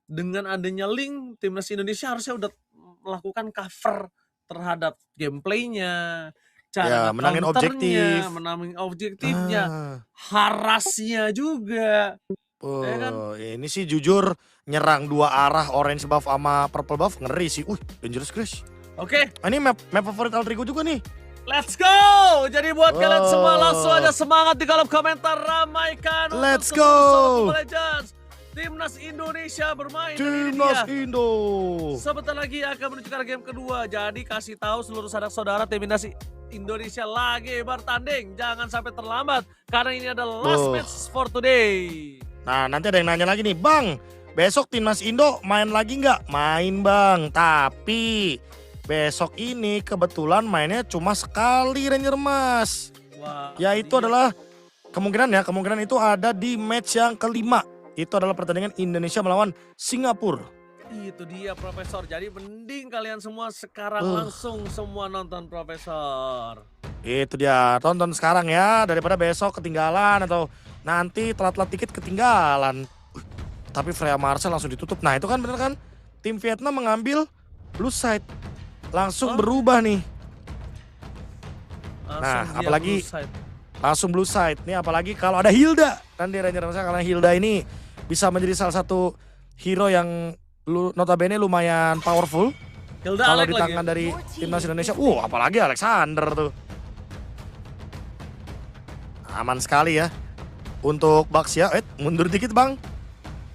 dengan adanya Link, timnas Indonesia harusnya udah melakukan cover terhadap gameplaynya, Ya, cara menangin counternya, objektif. menangin objektifnya, Ah, harasnya juga, ya kan? ini sih jujur nyerang dua arah orange buff sama purple buff ngeri sih. Dangerous Crash. Oke, Ini map favorit Altrigo juga nih. let's go! Jadi buat kalian semua langsung aja semangat di kolom komentar, ramaikan untuk Let's seluruh Sobat go! Mobile Legends. Timnas Indonesia bermain dan ini Timnas dia. Indo. Sebentar lagi akan menuju ke game kedua. Jadi kasih tahu seluruh saudara-saudara timnas Indonesia lagi bertanding. Jangan sampai terlambat karena ini adalah last match for today. Nah, nanti ada yang nanya lagi nih, Bang. Besok Timnas Indo main lagi nggak? Main, Bang. Tapi besok ini kebetulan mainnya cuma sekali, Ranger Mas. Wah, Yaitu adalah kemungkinan itu ada di match yang kelima. Itu adalah pertandingan Indonesia melawan Singapura. itu dia Profesor. Jadi mending kalian semua sekarang langsung semua nonton Profesor. Itu dia, tonton sekarang ya daripada besok ketinggalan atau nanti telat-telat dikit ketinggalan. Tapi Freya Marcel langsung ditutup. Nah, itu kan bener kan? Tim Vietnam mengambil blue side. Langsung berubah nih. Nah, apalagi langsung blue side. Nih apalagi kalau ada Hilda. Kan di Ranger Mas, karena Hilda ini bisa menjadi salah satu hero yang notabene lumayan powerful. Kalau di tangan dari timnas Indonesia. Apalagi Alexander tuh. Aman sekali ya. Untuk Baxia, mundur dikit Bang.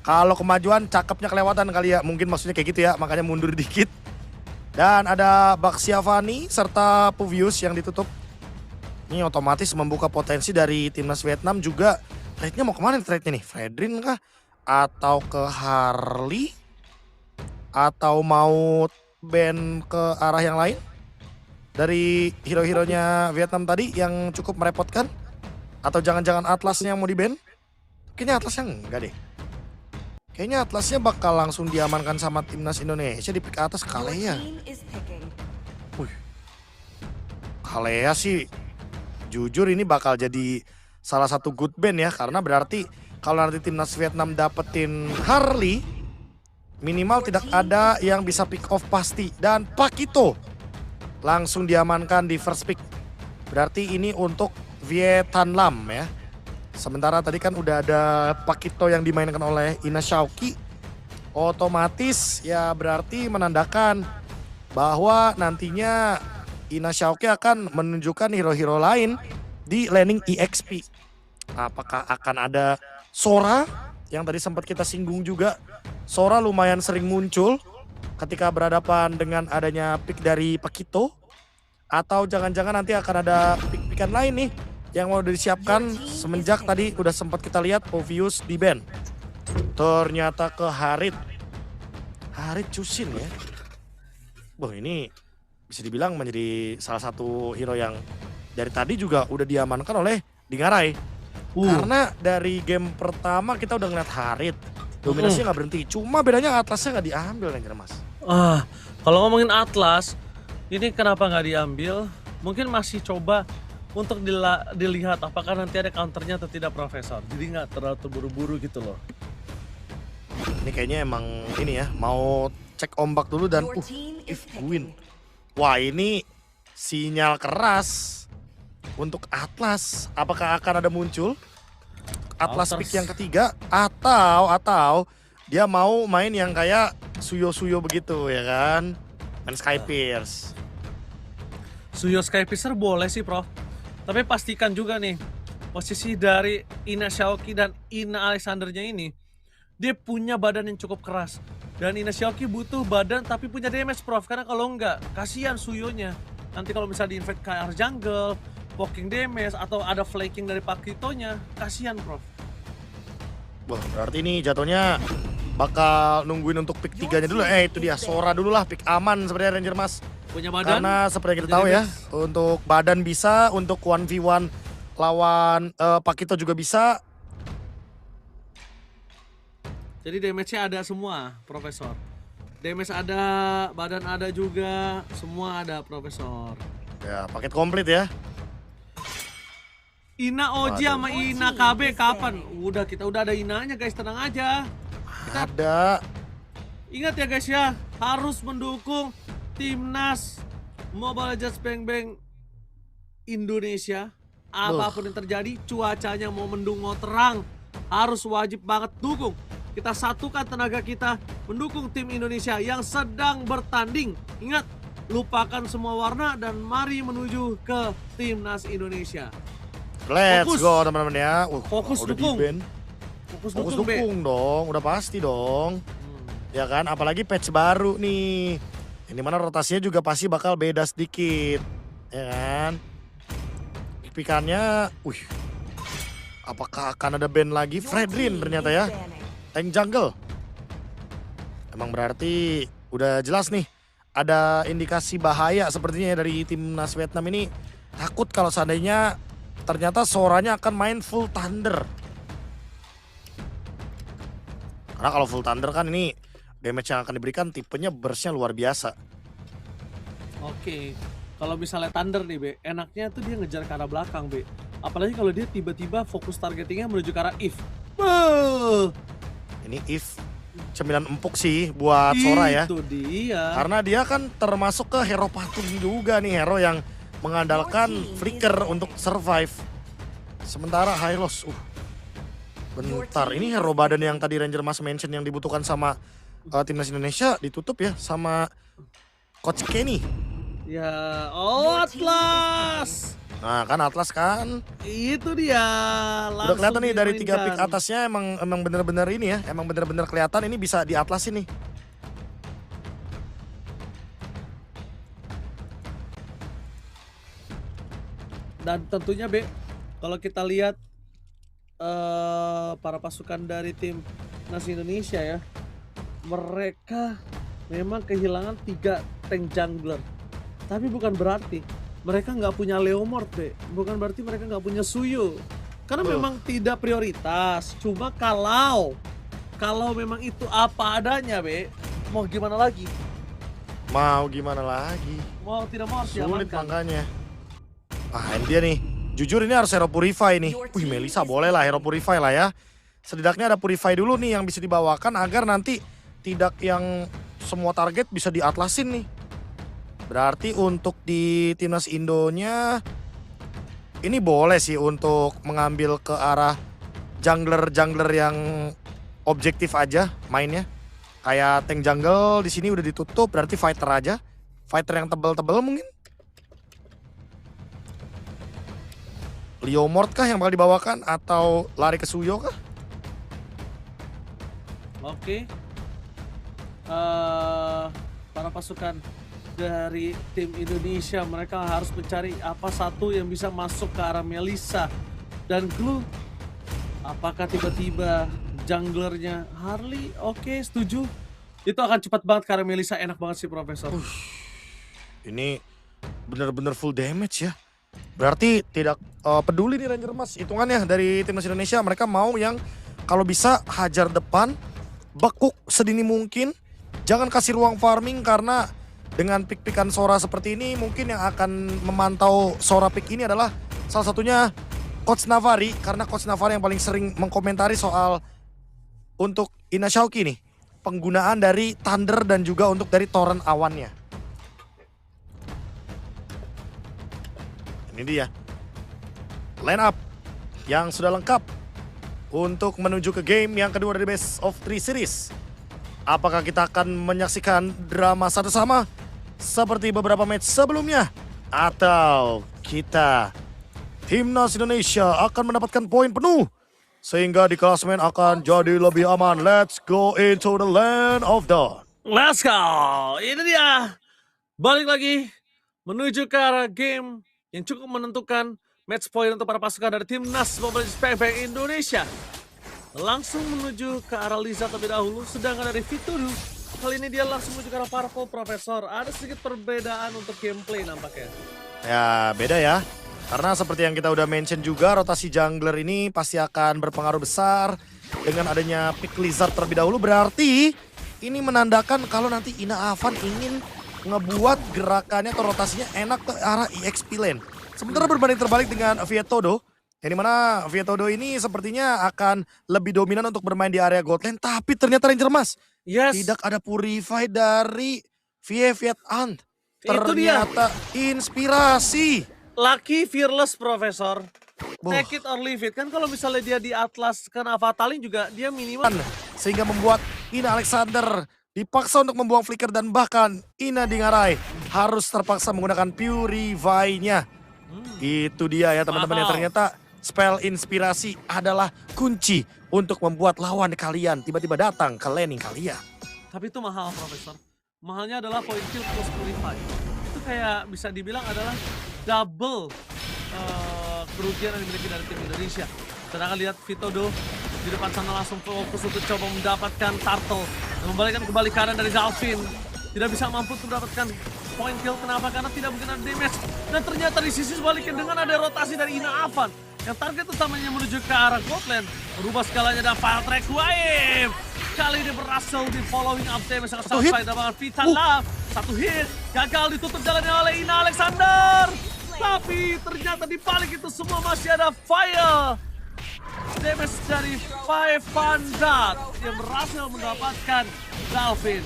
Kalau kemajuan cakepnya kelewatan kali ya. Mungkin maksudnya kayak gitu ya, makanya mundur dikit. Dan ada Baxia Fani serta Puvius yang ditutup. Ini otomatis membuka potensi dari timnas Vietnam juga. Trade-nya mau kemana trade-nya nih? Fredrin kah? Atau ke Harley? Atau mau ban ke arah yang lain? Dari hero-heronya Vietnam tadi yang cukup merepotkan? Atau jangan-jangan Atlasnya yang mau di-ban? Kayaknya Atlasnya enggak deh. Kayaknya Atlasnya bakal langsung diamankan sama timnas Indonesia di pick atas Kalea. Kalea sih jujur ini bakal jadi salah satu good ban ya. Karena berarti kalau nanti timnas Vietnam dapetin Harley, minimal tidak ada yang bisa pick off pasti. Dan Pakito langsung diamankan di first pick. Berarti ini untuk Vietnam ya. Sementara tadi kan udah ada Pakito yang dimainkan oleh Ina Shauki. Otomatis ya berarti menandakan bahwa nantinya Ina Shauki akan menunjukkan hero-hero lain di laning EXP. Apakah akan ada Sora yang tadi sempat kita singgung juga. Sora lumayan sering muncul ketika berhadapan dengan adanya pick dari Pakito. Atau jangan-jangan nanti akan ada pick-pickan lain nih yang mau disiapkan semenjak tadi udah sempat kita lihat Ovius di ban. Ternyata ke Harit. Harit Cusin ya. Ini bisa dibilang menjadi salah satu hero yang dari tadi juga udah diamankan oleh Dingarai. Karena dari game pertama kita udah ngeliat Harit. Dominasinya nggak berhenti. Cuma bedanya Atlasnya nggak diambil Ranger Mas. Kalau ngomongin Atlas, ini kenapa nggak diambil? Mungkin masih coba untuk dilihat apakah nanti ada counternya atau tidak Profesor. Jadi nggak terlalu terburu-buru gitu loh. Ini kayaknya emang ini ya, mau cek ombak dulu dan if win. Wah ini sinyal keras untuk Atlas. Apakah akan ada muncul Atlas pick yang ketiga atau dia mau main yang kayak Suyo-Suyo begitu ya kan? Main Sky Pierce. Suyo Sky Piercer boleh sih Prof. Tapi pastikan juga nih posisi dari Ina Shauki dan Ina Alexandernya ini. Dia punya badan yang cukup keras. Dan Ina Shauki butuh badan tapi punya damage Prof. Karena kalau enggak kasihan Suyonya. Nanti kalau misalnya di-invade KR jungle, poking damage atau ada flanking dari Pakitonya, kasihan Prof. Wah berarti ini jatuhnya bakal nungguin untuk pick 3-nya dulu. Itu dia Sora dulu lah, pick aman sebenarnya Ranger Mas. Punya badan. Karena seperti yang kita tahu ya, untuk badan bisa, untuk 1v1 lawan Pakito juga bisa. Jadi damage-nya ada semua, Profesor. Damage ada, badan ada juga, semua ada, Profesor. Ya, paket komplit ya. Ina Oji sama Ina KB kapan? Kita udah ada Inanya guys, tenang aja. Ada. Ingat ya guys ya, harus mendukung timnas Mobile Legends Bang Bang Indonesia. Apapun yang terjadi, cuacanya mau mendung mau terang, harus wajib banget dukung. Kita satukan tenaga kita mendukung tim Indonesia yang sedang bertanding. Ingat, lupakan semua warna dan mari menuju ke timnas Indonesia. Let's Fokus. go teman-teman ya. Fokus udah dukung. di-ban. Fokus Fokus dukung, Be. dukung dong, udah pasti dong. Ya kan, apalagi patch baru nih. Yang dimana rotasinya juga pasti bakal beda sedikit. Ya kan. Pikannya, apakah akan ada ban lagi? Fredrin ternyata ya. Tank jungle. Emang berarti udah jelas nih. Ada indikasi bahaya sepertinya ya dari timnas Vietnam ini. Takut kalau seandainya ternyata Soranya akan main full thunder. Karena kalau full thunder kan ini damage yang akan diberikan tipenya burstnya luar biasa. Oke, kalau misalnya Thunder nih Be, enaknya tuh dia ngejar ke arah belakang Be. Apalagi kalau dia tiba-tiba fokus targetingnya menuju ke arah If. Ini If cemilan empuk sih buat Sora ya. Itu dia. Karena dia kan termasuk ke hero patung juga nih, hero yang mengandalkan flicker untuk survive. Sementara Hylos, bentar, ini hero badan yang tadi Ranger Mas mention yang dibutuhkan sama timnas Indonesia ditutup ya sama Coach Kenny. Ya, Atlas. Nah kan Atlas kan. Itu dia. Udah kelihatan nih dari 3 pick dimainkan. atasnya emang bener-bener ini ya, emang bener-bener kelihatan ini bisa di Atlas ini. Dan tentunya Be, kalau kita lihat para pasukan dari tim timnas Indonesia ya, mereka memang kehilangan 3 tank jungler. Tapi bukan berarti mereka nggak punya Leomord, Be. Bukan berarti mereka nggak punya Suyo. Karena memang tidak prioritas. Cuma kalau memang itu apa adanya, Be, mau gimana lagi? Mau gimana lagi? Mau tidak mau harus Sulit diamankan. makanya. Ini dia nih. Jujur ini harus hero purify nih. Melissa boleh lah hero purify lah ya. Setidaknya ada purify dulu nih yang bisa dibawakan agar nanti tidak yang semua target bisa diatlasin nih. Berarti untuk di timnas Indonya ini boleh sih untuk mengambil ke arah jungler-jungler yang objektif aja mainnya. Kayak tank jungle di sini udah ditutup, berarti fighter aja. Fighter yang tebel-tebel mungkin. Leomord kah yang bakal dibawakan atau lari ke Suyo kah? Oke. Para pasukan dari tim Indonesia mereka harus mencari apa satu yang bisa masuk ke arah Melissa dan Glue. Apakah tiba-tiba junglernya Harley? Oke, setuju. Itu akan cepat banget ke arah Melissa, enak banget sih Profesor. Ini bener-bener full damage ya. Berarti tidak peduli nih Ranger Mas. Hitungannya dari timnas Indonesia mereka mau yang kalau bisa hajar depan, bekuk sedini mungkin. Jangan kasih ruang farming karena dengan pick-pickan Sora seperti ini mungkin yang akan memantau Sora pick ini adalah salah satunya Coach Navari. Karena Coach Navari yang paling sering mengkomentari soal untuk Ina Shauki nih. Penggunaan dari Thunder dan juga untuk dari Torrent awannya. Ini dia line up yang sudah lengkap untuk menuju ke game yang kedua dari Best of 3 Series. Apakah kita akan menyaksikan drama satu sama seperti beberapa match sebelumnya? Atau kita timnas Indonesia akan mendapatkan poin penuh sehingga di klasemen akan jadi lebih aman. Let's go into the land of dawn. Let's go. Ini dia. Balik lagi menuju ke arah game yang cukup menentukan match point untuk para pasukan dari timnas Mobile Legends Bang Bang Indonesia. Langsung menuju ke arah Liza terlebih dahulu, sedangkan dari Vituru kali ini dia langsung menuju ke arah Purple Profesor. Ada sedikit perbedaan untuk gameplay nampaknya. Ya beda ya, karena seperti yang kita udah mention juga rotasi jungler ini pasti akan berpengaruh besar dengan adanya pick Lizard terlebih dahulu. Berarti ini menandakan kalau nanti Ina Avan ingin ngebuat gerakannya atau rotasinya enak ke arah EXP lane. Sementara berbanding terbalik dengan Vietodo, yang dimana Vietodo ini sepertinya akan lebih dominan untuk bermain di area gold lane. Tapi ternyata Ranger Mas Yes, Tidak ada purify dari Viet An. itu dia. Ternyata inspirasi. Lucky Fearless, Profesor. Boh, Take it or leave it. Kan kalau misalnya dia di Atlas kena Fatalin juga dia minimal. sehingga membuat Ina Alexander dipaksa untuk membuang flicker dan bahkan Ina Dingarai harus terpaksa menggunakan purify-nya. Itu dia ya teman-teman, yang Mahal. ternyata spell inspirasi adalah kunci untuk membuat lawan kalian tiba-tiba datang ke laning kalian. Tapi itu mahal, Profesor. Mahalnya adalah point kill plus purify. Itu kayak bisa dibilang adalah double kerugian yang dimiliki dari tim Indonesia. Sedangkan lihat Vitodo di depan sana langsung fokus untuk coba mendapatkan turtle. Dan membalikkan kembali kanan dari Zalvin. Tidak bisa mampu untuk mendapatkan point kill. Kenapa? Karena tidak mungkin ada damage. Dan ternyata di sisi sebaliknya dengan ada rotasi dari Ina Avan. Yang target utamanya menuju ke arah Goldland. Berubah skalanya dan file track wave. Kali ini berhasil di following up damage sangat Satu hit. sampai dengan Vita Love. Satu hit. Gagal ditutup jalannya oleh Ina Alexander. Tapi ternyata di balik itu semua masih ada fire. Damage dari Five Vandat yang berhasil mendapatkan Dalvin.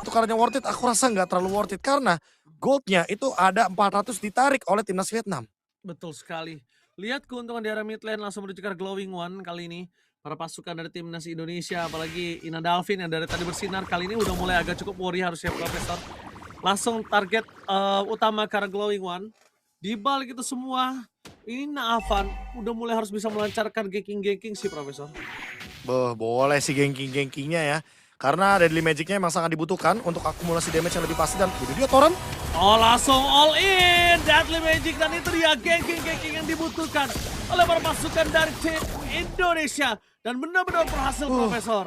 Tukarannya worth it, aku rasa nggak terlalu worth it karena goldnya itu ada 400 ditarik oleh timnas Vietnam. Betul sekali. Lihat keuntungan di area mid lane langsung menuju ke Glowing One kali ini. Para pasukan dari timnas Indonesia, apalagi Ina Dalvin yang dari tadi bersinar, kali ini udah mulai agak cukup worry harusnya Profesor. Langsung target utama ke arah Glowing One. Di balik itu semua, Ina Avan udah mulai harus bisa melancarkan ganking-ganking sih Profesor. Boleh sih ganking-gankingnya ya. Karena Deadly Magic-nya emang sangat dibutuhkan untuk akumulasi damage yang lebih pasti, dan itu dia Toran. Oh langsung all in, Deadly Magic, dan itu dia ganking-ganking yang dibutuhkan oleh para pasukan dari tim Indonesia. Dan benar-benar berhasil Profesor.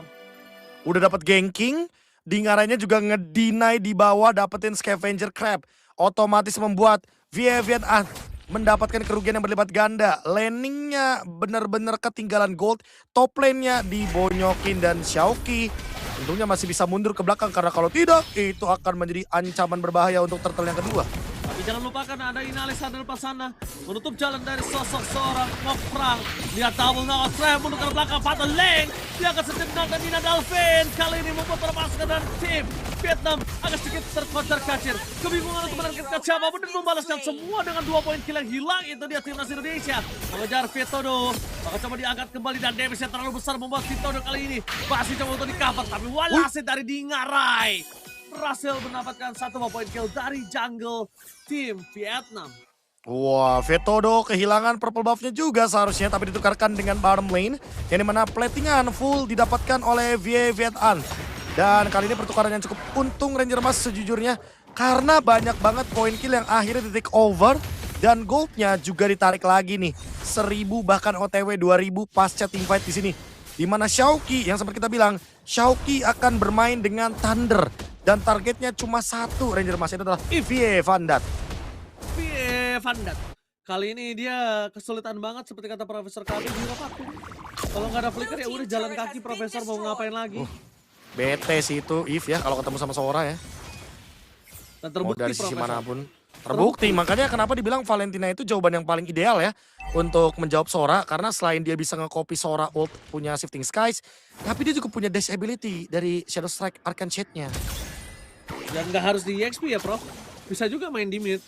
Udah dapat ganking, Dingarainya juga ngedinai di bawah dapetin Scavenger Crab. Otomatis membuat Viet An mendapatkan kerugian yang berlipat ganda. Laningnya benar-benar ketinggalan gold. Top lane-nya dibonyokin dan Xiaoqi tentunya masih bisa mundur ke belakang karena kalau tidak itu akan menjadi ancaman berbahaya untuk turtle yang kedua. Tapi jangan lupakan ada Ina Alexander pas sana menutup jalan dari sosok seorang Mokprang. Lihat double now trap menuju ke belakang Fatal Lane. Dia akan setimnal dan Ina Dalvin kali ini membuat perpasukan dan tim Vietnam agak sedikit terkocar-kacir. Kebingungan untuk menangkap siapa pun dan membalaskan semua dengan 2 poin kill yang hilang. Itu dia timnas Indonesia mengejar Vitodo. Maka coba diangkat kembali dan damage yang terlalu besar membuat Vitodo kali ini masih coba untuk di cover. Tapi walhasil dari Dingarai berhasil mendapatkan 1 poin kill dari jungle tim Vietnam. Wah, Vetodo kehilangan purple buff-nya juga seharusnya, tapi ditukarkan dengan bottom lane yang dimana platingan full didapatkan oleh Viet An. Dan kali ini pertukaran yang cukup untung Ranger Mas sejujurnya karena banyak banget poin kill yang akhirnya di take over dan goldnya juga ditarik lagi nih. 1000 bahkan OTW 2000 pasca teamfight di sini. Di mana Xiaoqi yang seperti kita bilang, Xiaoqi akan bermain dengan Thunder dan targetnya cuma satu Ranger Mas, itu adalah Viet Vandat. Viet Vandat. Kali ini dia kesulitan banget seperti kata Profesor KB juga vakum. Kalau nggak ada flicker ya udah jalan kaki Profesor mau ngapain lagi. Bete sih itu If ya kalau ketemu sama Sora ya. Dan Mau terbukti dari sisi Profesor. manapun. Terbukti, makanya kenapa dibilang Valentina itu jawaban yang paling ideal ya untuk menjawab Sora. Karena selain dia bisa nge-copy Sora ult punya Shifting Skies, tapi dia juga punya dash ability dari Shadow Strike Arcane Shade-nya. Dan nggak harus di EXP ya Prof. Bisa juga main di mid.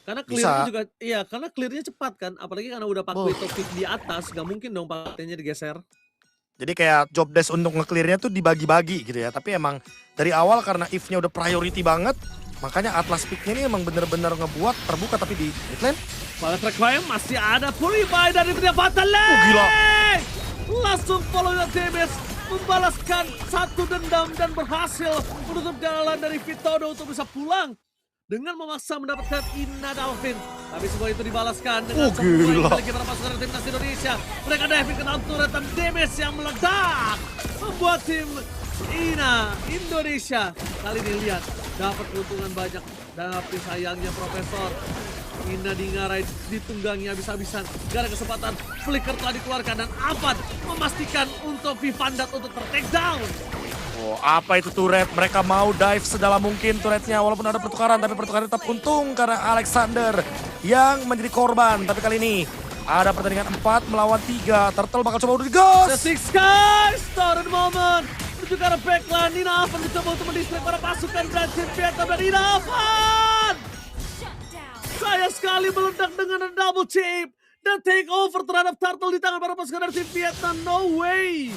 Karena Bisa. clearnya juga, iya karena clearnya cepat kan. Apalagi karena udah pakai topik di atas, nggak mungkin dong pakainya digeser. Jadi kayak job desk untuk nge-clearnya tuh dibagi-bagi gitu ya. Tapi emang dari awal karena If-nya udah priority banget, makanya Atlas pick-nya ini emang bener-bener ngebuat terbuka, tapi di mid lane. Pada track Fire masih ada Purify dan itu dia Fatal Lane. Gila. Langsung follow the damage, membalaskan satu dendam dan berhasil menutup jalan dari Vitodo untuk bisa pulang dengan memaksa mendapatkan Ina Dalvin. Tapi semua itu dibalaskan dengan semua yang gila. dimiliki para pasukan dari timnas Indonesia. Mereka diving ke dalam turret dan damage yang meledak membuat tim Ina Indonesia kali ini lihat dapat keuntungan banyak. Tapi sayangnya Profesor Ina Dingarai ditunggangi habis-habisan. Gak ada kesempatan, flicker telah dikeluarkan dan Avan memastikan untuk Vivandat untuk ter-take down. Oh, apa itu turret? Mereka mau dive sedalam mungkin turretnya walaupun ada pertukaran, tapi pertukaran tetap untung karena Alexander yang menjadi korban. Tapi kali ini ada pertandingan 4 melawan 3. Turtle bakal coba udah digas. The Six Guys, started moment. juga ada backline. Nina Avan mencoba untuk mendistract para pasukan dari tim Vietnam dan Nina Avan. Sayang sekali meledak dengan double chip. Dan take over terhadap Turtle di tangan para pasukan dari tim Vietnam. No way.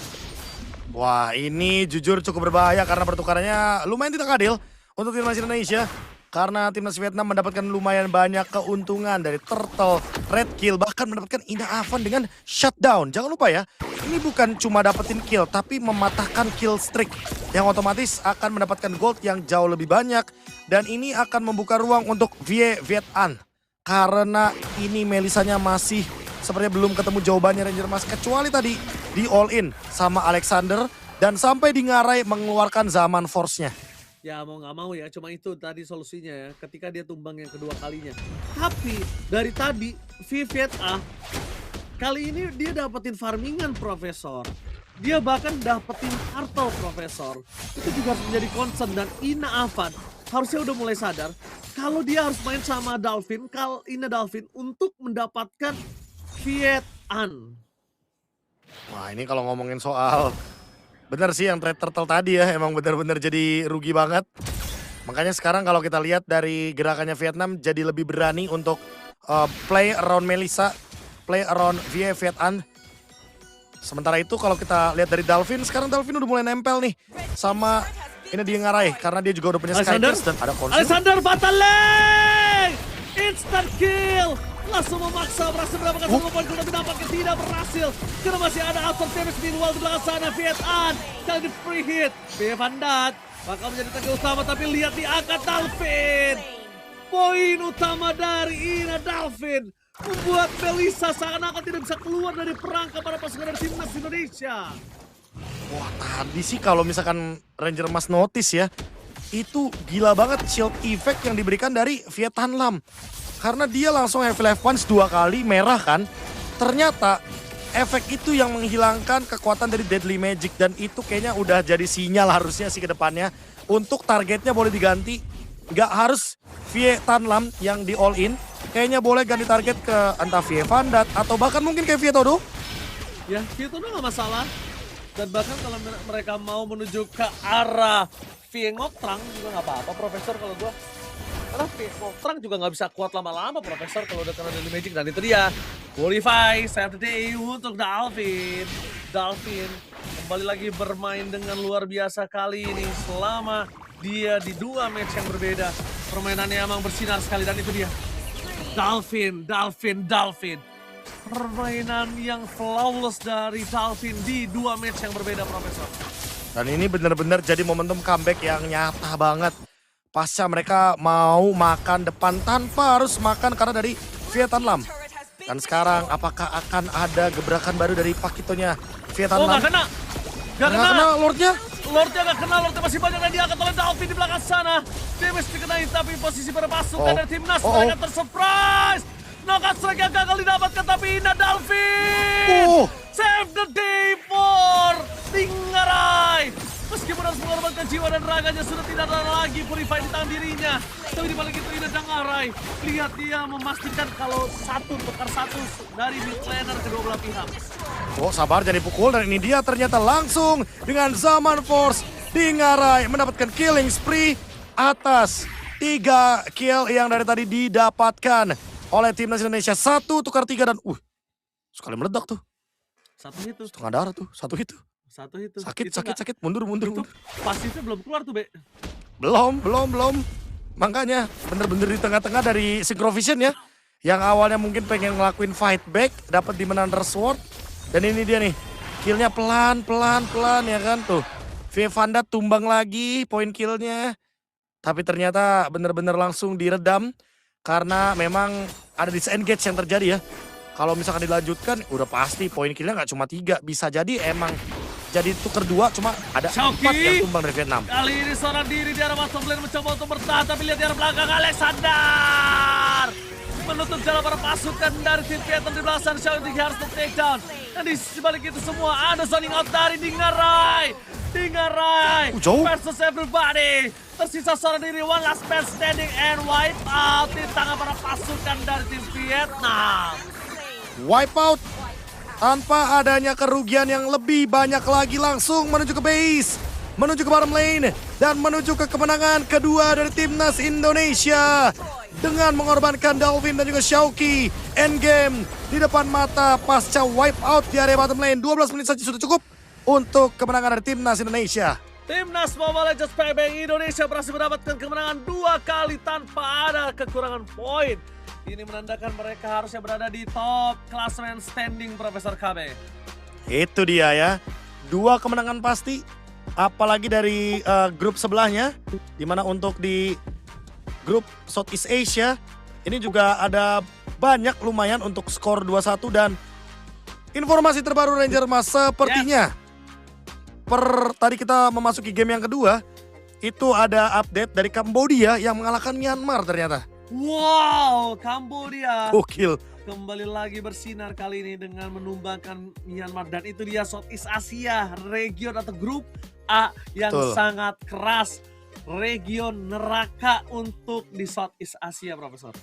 Wah, ini jujur cukup berbahaya karena pertukarannya lumayan tidak adil untuk timnas Indonesia. Karena timnas Vietnam mendapatkan lumayan banyak keuntungan dari Turtle, Red Kill, bahkan mendapatkan Ina Avan dengan shutdown. Jangan lupa ya, ini bukan cuma dapetin kill, tapi mematahkan kill streak. Yang otomatis akan mendapatkan gold yang jauh lebih banyak. Dan ini akan membuka ruang untuk Viet An. Karena ini Melisanya masih sepertinya belum ketemu jawabannya Ranger Mas. Kecuali tadi di all in sama Alexander. Dan sampai di ngarai mengeluarkan Zaman Force-nya. Ya mau nggak mau ya, cuma itu tadi solusinya ya. Ketika dia tumbang yang kedua kalinya. Tapi dari tadi Viet A kali ini dia dapetin farmingan Profesor. Dia bahkan dapetin turtle Profesor. Itu juga harus menjadi concern dan Ina Avan harusnya udah mulai sadar kalau dia harus main sama Dolphin, Ina Dolphin untuk mendapatkan Viet An. Wah, ini kalau ngomongin soal bener sih yang trade turtle tadi ya, emang bener-bener jadi rugi banget. Makanya sekarang kalau kita lihat dari gerakannya Vietnam jadi lebih berani untuk play around Melissa, play around Viet An. Sementara itu kalau kita lihat dari Dolphin, sekarang Dolphin udah mulai nempel nih sama ini dia ngarai karena dia juga udah punya Skycast dan ada konsul. Alexander Bataleng! Instant kill! Langsung memaksa berhasil mendapatkan satu poin tapi nampaknya tidak berhasil. Karena masih ada outer damage di luar di belakang sana. Viet An kali di free hit. Van Dat bakal menjadi target utama tapi lihat diangkat Dolphin. Poin utama dari Ina Dolphin membuat Melissa seakan-akan tidak bisa keluar dari perangkap para pasukan dari timnas Indonesia. Wah, tadi sih kalau misalkan Ranger Mas notice ya, itu gila banget shield effect yang diberikan dari Viet Thanh Lam. Karena dia langsung heavy life punch 2 kali merah kan. Ternyata efek itu yang menghilangkan kekuatan dari Deadly Magic. Dan itu kayaknya udah jadi sinyal harusnya sih ke depannya. Untuk targetnya boleh diganti. Nggak harus Viet Thanh Lam yang di all in. Kayaknya boleh ganti target ke entah Viet Van Dat atau bahkan mungkin kayak Viet Todo. Ya, Viet Todo nggak masalah. Dan bahkan kalau mereka mau menuju ke arah Viet Ngoc Trang juga nggak apa-apa Profesor kalau gua. Karena Viet Ngoc Trang juga nggak bisa kuat lama-lama Profesor kalau udah kena Deadly Magic. Dan itu dia, qualify, save the day untuk Dolphin. Dolphin kembali lagi bermain dengan luar biasa kali ini selama dia di 2 match yang berbeda. Permainannya emang bersinar sekali dan itu dia. Dolphin. Permainan yang flawless dari Dolphin di 2 match yang berbeda Profesor. Dan ini benar-benar jadi momentum comeback yang nyata banget. Pasca mereka mau makan depan tanpa harus makan karena dari Viet Thanh Lam. Dan sekarang apakah akan ada gebrakan baru dari Pakitonya Viet Thanh Lam? Oh, gak kena Lordnya. Lordnya masih banyak yang diangkat oleh Dolphin di belakang sana. Damage dikenai tapi posisi pada pasukan dari timnas mereka tersurprise. Knockout strike yang gagal didapatkan tapi Ina Dolphin save the day for Tinggarai. Meskipun harus mengorbankan jiwa dan raganya sudah tidak ada lagi purify di tangan dirinya. Tapi dibalik itu Ina Tinggarai lihat dia memastikan kalau tukar satu dari mid laner kedua belah pihak. Oh, sabar jadi pukul dan ini dia ternyata langsung dengan Zaman Force Tinggarai mendapatkan killing spree atas 3 kill yang dari tadi didapatkan oleh timnas Indonesia. 1 tukar 3 dan sekali meledak tuh. Satu itu. Setengah darah tuh, satu itu. Sakit, mundur. Pasifnya belum keluar tuh, Be. Belum. Makanya bener-bener di tengah-tengah dari Synchrovision ya. Yang awalnya mungkin pengen ngelakuin fight back, dapat di Menander Sword. Dan ini dia nih, killnya pelan ya kan tuh. Viet Van Dat tumbang lagi poin killnya. Tapi ternyata bener-bener langsung diredam. Karena memang ada disengage yang terjadi ya. Kalau misalkan dilanjutkan udah pasti poin killnya nggak cuma 3. Bisa jadi emang jadi tuker 2 cuma ada 4 yang tumbang dari Vietnam. Kali ini seorang diri di arah Master Blade mencoba untuk bertahan. Tapi lihat di arah belakang Alexander. Menutup jalan para pasukan dari tim Vietnam di belakang Xiao Ting harus take down. Dan di sebalik itu semua ada zoning out dari Tinggarai versus everybody. Tersisa seorang diri, one last man standing and wipe out di tangan para pasukan dari tim Vietnam. Wipe out tanpa adanya kerugian yang lebih banyak lagi langsung menuju ke base. menuju ke bottom lane dan menuju ke kemenangan kedua dari timnas Indonesia dengan mengorbankan Dalvin dan juga Xiaoqi. Endgame di depan mata pasca wipe out di area bottom lane. 12 menit saja sudah cukup untuk kemenangan dari timnas Indonesia. Timnas Mobile Legends PB Indonesia berhasil mendapatkan kemenangan 2 kali tanpa ada kekurangan poin. Ini menandakan mereka harusnya berada di top klasemen standing, Profesor KB. Itu dia ya, 2 kemenangan pasti. Apalagi dari grup sebelahnya, dimana untuk di grup Southeast Asia ini juga ada banyak lumayan untuk skor 2-1 dan informasi terbaru Ranger Mas sepertinya tadi kita memasuki game yang kedua itu ada update dari Kambodia yang mengalahkan Myanmar ternyata. Wow, Kambodia Gokil. kembali lagi bersinar kali ini dengan menumbangkan Myanmar, dan itu dia Southeast Asia, region atau grup A yang Betul. sangat keras, region neraka untuk di Southeast Asia, Profesor.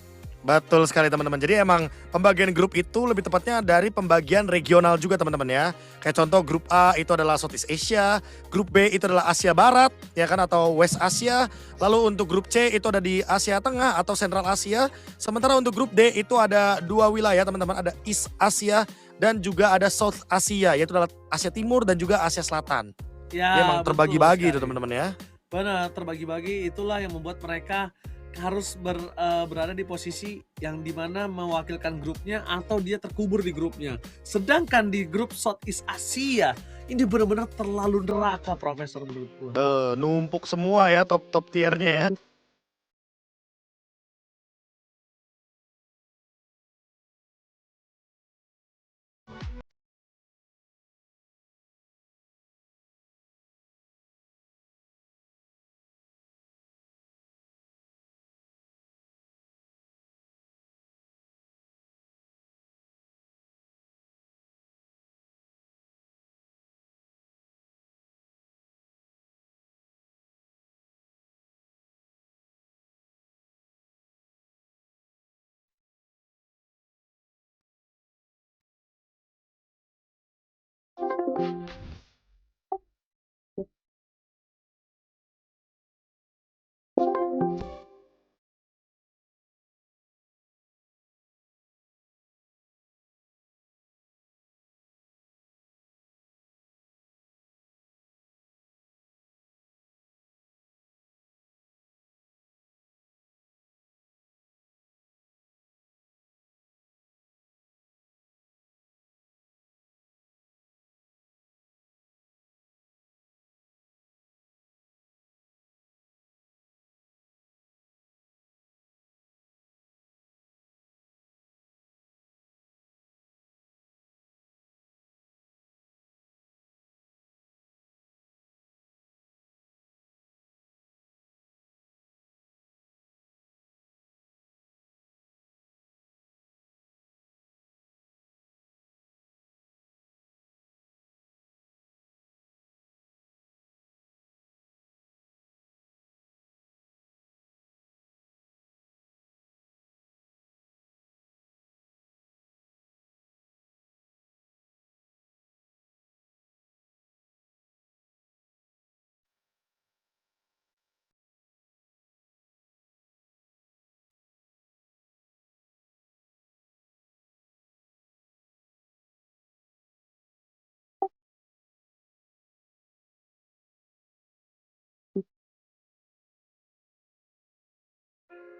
Betul sekali teman-teman. Jadi emang pembagian grup itu lebih tepatnya dari pembagian regional juga teman-teman ya. Kayak contoh grup A itu adalah Southeast Asia, grup B itu adalah Asia Barat ya kan atau West Asia. Lalu untuk grup C itu ada di Asia Tengah atau Central Asia. Sementara untuk grup D itu ada 2 wilayah teman-teman, ada East Asia dan juga ada South Asia, yaitu adalah Asia Timur dan juga Asia Selatan. Ya, Emang betul terbagi-bagi itu sekali. teman-teman ya. Benar, terbagi-bagi itulah yang membuat mereka harus berada di posisi yang dimana mewakilkan grupnya atau dia terkubur di grupnya. Sedangkan di grup Southeast Asia ini benar-benar terlalu neraka, Profesor, menurutku. Numpuk semua ya top-top tiernya ya.